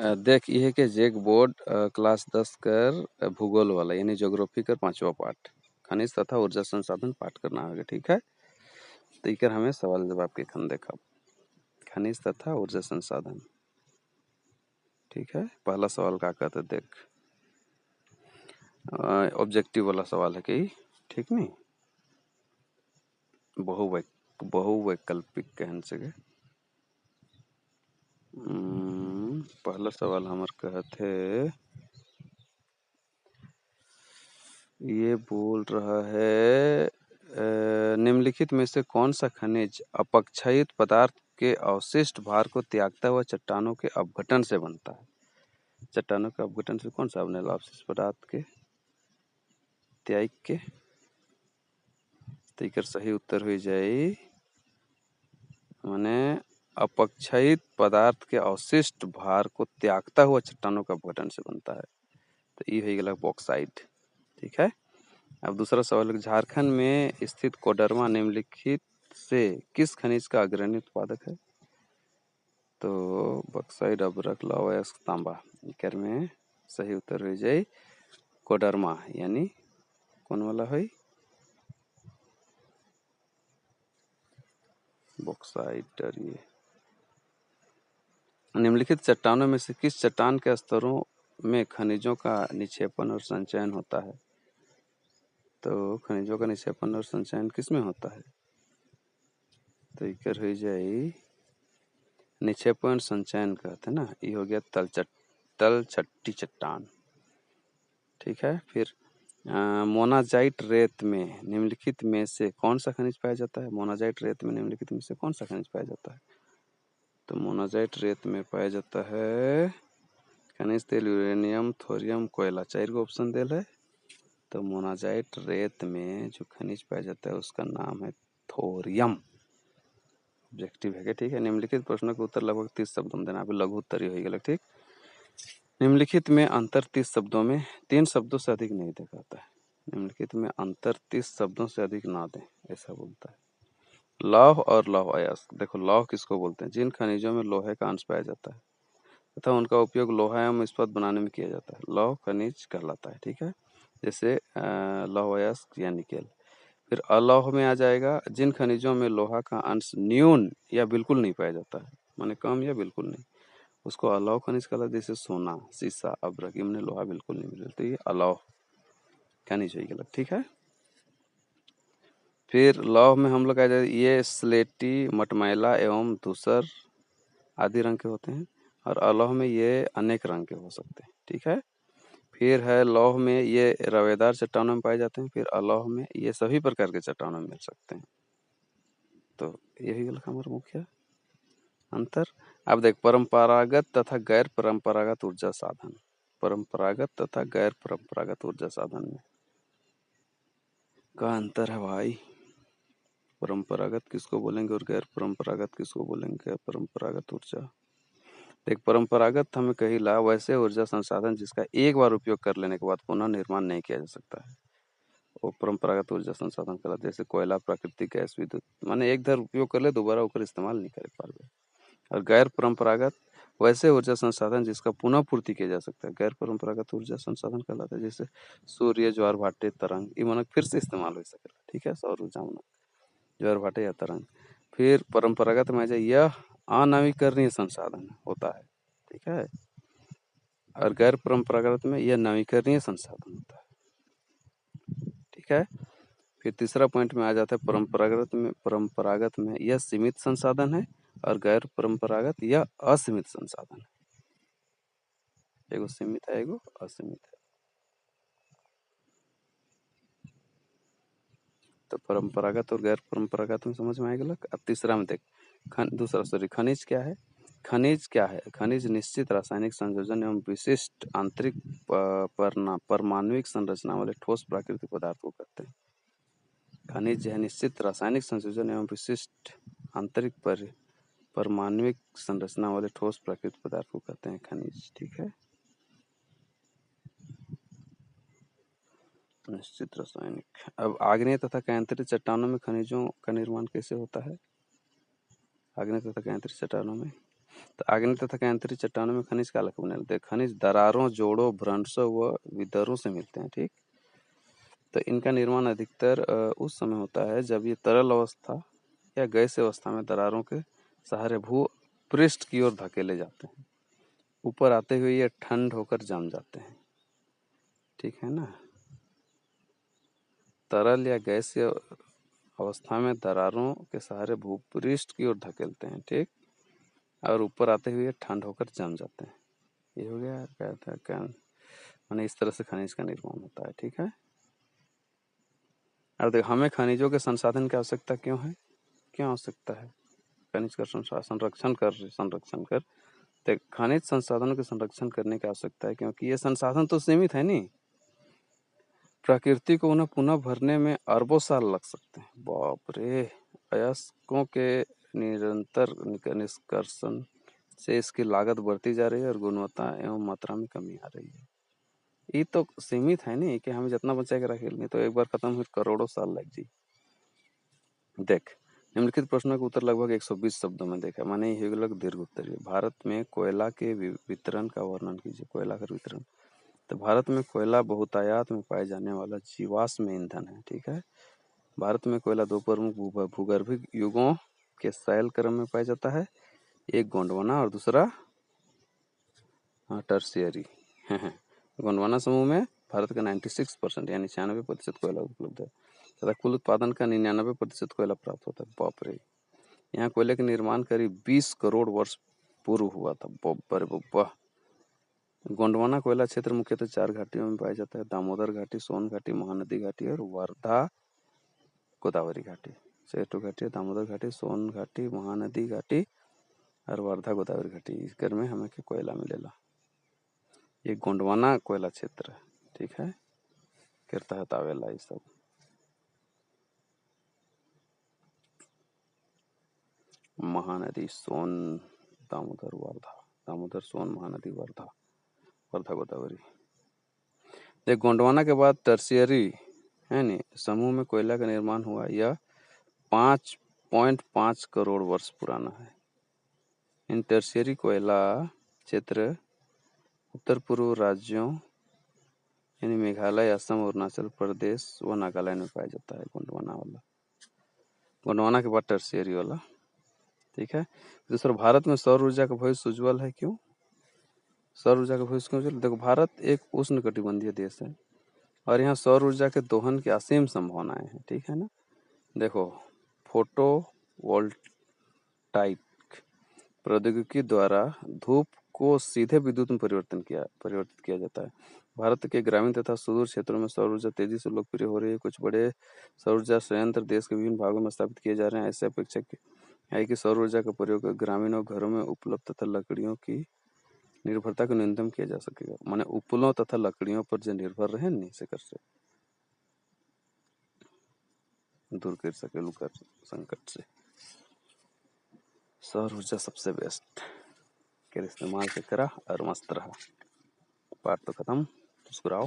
देख ये है कि जेक बोर्ड क्लास 10 कर भूगोल वाला यानी ज्योग्राफी कर 5वां पार्ट खनिज तथा ऊर्जा संसाधन पाठ करना होगा। ठीक है, तो इकर हमें सवाल जवाब के खन देखा खनिज तथा ऊर्जा संसाधन। ठीक है, पहला सवाल का कहते देख ऑब्जेक्टिव वाला सवाल है कि ठीक नहीं बहुवैकल्पिक कहन सके। पहला सवाल हमार कहते ये बोल रहा है निम्नलिखित में से कौन सा खनिज अपक्षयित पदार्थ के अवशिष्ट भार को त्यागता हुआ चट्टानों के अपघटन से बनता है। चट्टानों के अपघटन से कौन सा बनेगा अवशिष्ट पदार्थ के त्याग के, तो इकर सही उत्तर हो जाए माने अपक्षयित पदार्थ के अवशिष्ट भार को त्यागता हुआ चट्टानों का अपघटन से बनता है, तो ये हो गया बॉक्साइट। ठीक है, अब दूसरा सवाल, झारखंड में स्थित कोडरमा निम्नलिखित से किस खनिज का अग्रणी उत्पादक है। तो बॉक्साइट, अभ्रक, लौह अयस्क, तांबा, इकर में सही उत्तर हो जाए कोडरमा यानी कौन वाला है बॉक्साइट। और ये निम्नलिखित चट्टानों में से किस चट्टान के स्तरों में खनिजों का निक्षेपण और संचयन होता है। तो खनिजों का निक्षेपण और संचयन किस में होता है, तो इकर हो जाए निक्षेपण संचयन कहते हैं ना, ये हो गया तलछट्टी चट्टान। ठीक है, फिर मोनाजाइट रेत में निम्नलिखित में से कौन सा खनिज पाया जाता है। मोनाजाइट रेत में निम्नलिखित में से कौन सा खनिज पाया जाता है। तो मोनाजाइट रेत में पाया जाता है खनिज तेल, यूरेनियम, थोरियम, कोयला, 4 गो ऑप्शन दिल है। तो मोनाजाइट रेत में जो खनिज पाया जाता है उसका नाम है थोरियम। ऑब्जेक्टिव है। ठीक है, निम्नलिखित प्रश्नों के उत्तर लगभग 30 शब्दों में देना। अभी लघु उत्तर ही हो गया। ठीक, निम्नलिखित में अंतर 30 शब्दों में 3 शब्दों से अधिक नहीं दिखाता है। निम्नलिखित में अंतर 30 शब्दों से अधिक ना दें, ऐसा बोलता है। लौह और लौह अयस्क, देखो लौह किसको बोलते हैं, जिन खनिजों में लोहे का अंश पाया जाता है तथा उनका उपयोग लोहा एवं इस्पात बनाने में किया जाता है, लौह खनिज कहलाता है। ठीक है, जैसे लौह अयस्क या निकेल। फिर अलौह में आ जाएगा जिन खनिजों में लोहा का अंश न्यून या बिल्कुल नहीं पाया जाता है, माने कम या बिल्कुल नहीं, उसको अलौह खनिज कहलाता है। जैसे सोना, सीसा, अभ्रक, इनमें लोहा बिल्कुल नहीं मिलता, तो ये अलौह खनिज है गलत। ठीक है, फिर लौह में हम लोग आ जाए ये स्लेटी, मटमैला एवं धूसर आदि रंग के होते हैं, और अलौह में ये अनेक रंग के हो सकते हैं। ठीक है, फिर है लौह में ये रवेदार चट्टानों में पाए जाते हैं, फिर अलौह में ये सभी प्रकार के चट्टानों में मिल सकते हैं। तो यही गलत हमारा मुख्य अंतर। अब देख परंपरागत तथा गैर परंपरागत ऊर्जा साधन, परंपरागत तथा गैर परंपरागत ऊर्जा साधन में का अंतर है भाई। परंपरागत किसको बोलेंगे और गैर परंपरागत किसको बोलेंगे। परंपरागत ऊर्जा देख, परंपरागत हमें कहिला वैसे ऊर्जा संसाधन जिसका एक बार उपयोग कर लेने के बाद पुनः निर्माण नहीं किया जा सकता है, वो परंपरागत ऊर्जा संसाधन कहलाता है। जैसे कोयला, प्राकृतिक गैस, विद्युत, माने एक बार उपयोग कर ले दोबारा ओकर इस्तेमाल नहीं करे पारबे। और गैर परंपरागत वैसे ऊर्जा संसाधन जिसका पुनः पूर्ति किया जा सकता है, गैर परंपरागत ऊर्जा संसाधन कहलाता है। जैसे सूर्य, ज्वार भाटे, तरंग, ये मनक फिर से इस्तेमाल हो सकेला। ठीक है, सौर ऊर्जा मनक ज्वार भाटे या तरंग। फिर परंपरागत में जाए यह अनवीकरणीय संसाधन होता है। ठीक है, और गैर परंपरागत में यह नवीकरणीय संसाधन होता है। ठीक है, फिर तीसरा पॉइंट में आ जाता है परंपरागत में यह सीमित संसाधन है और गैर परंपरागत यह असीमित संसाधन है। एगो सीमित है, एगो असीमित है। तो परंपरागत और गैर परंपरागत में समझ में आएगा। अब तीसरा में देख खनिज क्या है। खनिज क्या है, खनिज निश्चित रासायनिक संयोजन एवं विशिष्ट आंतरिक परमाणुविक संरचना वाले ठोस प्राकृतिक पदार्थ को कहते हैं। खनिज है निश्चित रासायनिक संयोजन एवं विशिष्ट आंतरिक परमाणुविक संरचना वाले ठोस प्राकृतिक पदार्थ को कहते हैं खनिज। ठीक है, निश्चित रासायनिक। अब आग्नेय तथा कैंतरिक चट्टानों में खनिजों का निर्माण कैसे होता है। आग्नेय तथा कैंतरिक चट्टानों में तो आग्नेय तथा कैंथरी चट्टानों में खनिज काला कब मिलते हैं? खनिज दरारों, जोड़ों, भ्रंशों व विदरों से मिलते हैं। ठीक, तो इनका निर्माण अधिकतर उस समय होता है जब ये तरल अवस्था या गैस अवस्था में दरारों के सहारे भू पृष्ठ की ओर धकेले जाते हैं। ऊपर आते हुए ये ठंड होकर जम जाते हैं। ठीक है ना, तरल या गैसीय अवस्था में दरारों के सहारे भूपृष्ठ की ओर धकेलते हैं। ठीक, और ऊपर आते हुए ठंड होकर जम जाते हैं। ये हो गया क्या माने इस तरह से खनिज का निर्माण होता है। ठीक है, अब देखो हमें खनिजों के संसाधन की आवश्यकता क्यों है? क्यों आवश्यकता है खनिज का संरक्षण कर तो खनिज संसाधनों के संरक्षण करने की आवश्यकता है क्योंकि ये संसाधन तो सीमित है नहीं, प्रकृति को उन्हें पुनः भरने में अरबों साल लग सकते हैं। बाप रे, अयस्कों के निरंतर निष्कर्षण से इसकी लागत बढ़ती जा रही है और गुणवत्ता एवं मात्रा में कमी आ रही है। ये तो सीमित है नहीं कि हमें जितना बचा के रखे नहीं तो एक बार खत्म हुई करोड़ों साल लग जी। देख, निम्नलिखित प्रश्नों का उत्तर लगभग 120 शब्दों में देखा, माने ये लगभग दीर्घ उत्तर है। भारत में कोयला के वितरण का वर्णन कीजिए। कोयला का वितरण, तो भारत में कोयला बहुतायत में पाए जाने वाला जीवाश्म ईंधन है। ठीक है, भारत में कोयला दो प्रमुख भूगर्भिक युगों के शैल क्रम में पाया जाता है, एक गोंडवाना और दूसरा टर्शियरी। गोंडवाना समूह में भारत का 96% यानी 96% कोयला उपलब्ध है तथा कुल उत्पादन का 99% कोयला प्राप्त होता है। बाप रे, यहाँ कोयले का निर्माण करीब 20 करोड़ वर्ष पूर्व हुआ था। बब्बर बब्बा। गोंडवाना कोयला क्षेत्र मुख्यतः 4 घाटियों में पाया जाता है, दामोदर घाटी, सोन घाटी, महानदी घाटी और वर्धा गोदावरी घाटी। 6 घाटी, दामोदर घाटी, सोन घाटी, महानदी घाटी और वर्धा गोदावरी घाटी, इसकर में हमें के कोयला मिलेला। ये गोंडवाना कोयला क्षेत्र है। ठीक है, के तहत आवेला ये सब। महानदी, सोन, दामोदर, वर्धा, दामोदर, सोन, महानदी, वर्धा, वर्धा गोदावरी। ये गोंडवाना के बाद टर्शियरी है नी समूह में कोयला का निर्माण हुआ। यह 5.5 करोड़ वर्ष पुराना है। इन टर्शियरी कोयला क्षेत्र उत्तर पूर्व राज्यों यानी मेघालय, असम, अरुणाचल प्रदेश व नागालैंड में पाया जाता है। गोंडवाना वाला, गोंडवाना के बाद टर्शियरी वाला। ठीक है, दूसरा, भारत में सौर ऊर्जा का भविष्य उज्ज्वल है। क्यों सौर ऊर्जा का भविष्य क्यों उज्ज्वल? देखो, भारत एक उष्णकटिबंधीय देश है और यहाँ सौर ऊर्जा के दोहन की असीम संभावनाएं हैं। ठीक है ना, देखो, फोटो वोल्टाइक प्रौद्योगिकी द्वारा धूप को सीधे विद्युत में परिवर्तित किया जाता है। भारत के ग्रामीण तथा सुदूर क्षेत्रों में सौर ऊर्जा तेजी से लोकप्रिय हो रही है। कुछ बड़े सौर ऊर्जा संयंत्र देश के विभिन्न भागों में स्थापित किए जा रहे हैं। ऐसे अपेक्षा है कि सौर ऊर्जा का प्रयोग ग्रामीणों घरों में उपलब्ध तथा लकड़ियों की निर्भरता को न्यूनतम किया जा सकेगा। माने उपलों तथा लकड़ियों पर जो निर्भर रहे नहीं से कर से दूर कर सके कर संकट से सौर ऊर्जा सबसे बेस्ट के इस्तेमाल से करा और मस्त रहा। पाठ तो खत्म, मुस्कुराओ।